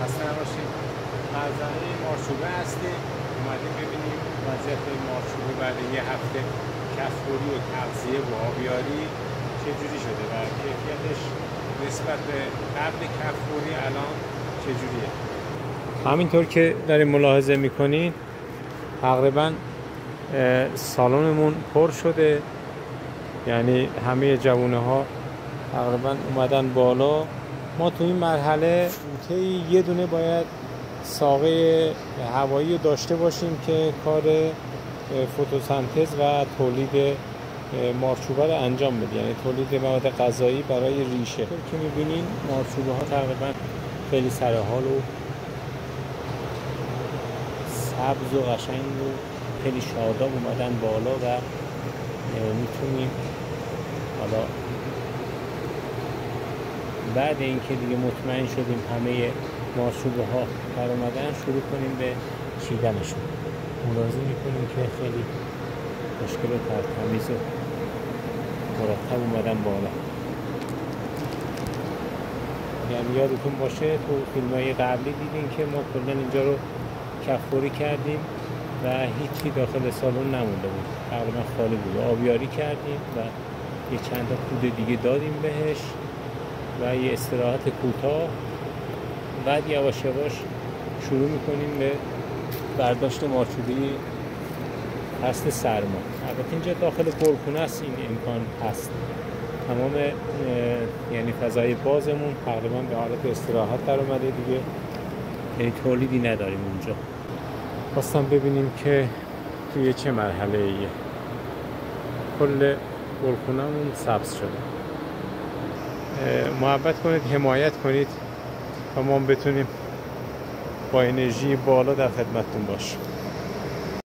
خسته نباشید. مزرعه مارچوبه هستیم. اومدیم ببینیم وضعیت مارچوبه بعد یه هفته کف‌خوری و تغذیه و آبیاری چجوری شده و کیفیتش نسبت به قبل کف‌خوری الان چجوریه. همینطور که داریم ملاحظه میکنین تقریبا سالنمون پر شده، یعنی همه جوونه ها تقریبا اومدن بالا. ما تو این مرحله طی یه دونه باید ساقه هوایی داشته باشیم که کار فتوسنتز و تولید مارچوبه رو انجام بده، یعنی تولید مواد غذایی برای ریشه. که میبینین مارچوبه ها تقریبا خیلی سرحال و سبز و قشنگ و خیلی شاداب اومدن بالا و میتونیم حالا بعد اینکه دیگه مطمئن شدیم همه مارچوبه ها در اومدن شروع کنیم به چیدنشون. ملاحظه میکنیم که خیلی مشکل و تمیز و مرتب اومدن بالا. یعنی یادتون باشه تو فیلم‌های قبلی دیدین که ما کلاً اینجا رو کف‌خوری کردیم و هیچی داخل سالن نمونده بود، تقریبا خالی بود. آبیاری کردیم و یه چند تا کود دیگه دادیم بهش و یه استراحت کوتاه. بعد یواش یواش شروع میکنیم به برداشت مارچوبه فصل سرما. البته اینجا داخل پرخونه است، این امکان هست. تمام یعنی فضای بازمون تقریبا به حالت استراحت در اومده دیگه، یعنی تولیدی نداریم اونجا. خواستم ببینیم که توی چه مرحله ایه. کل گلخونه‌مون سبز شده. محبت کنید، حمایت کنید تا ما بتونیم با انرژی بالا در خدمتتون باشیم.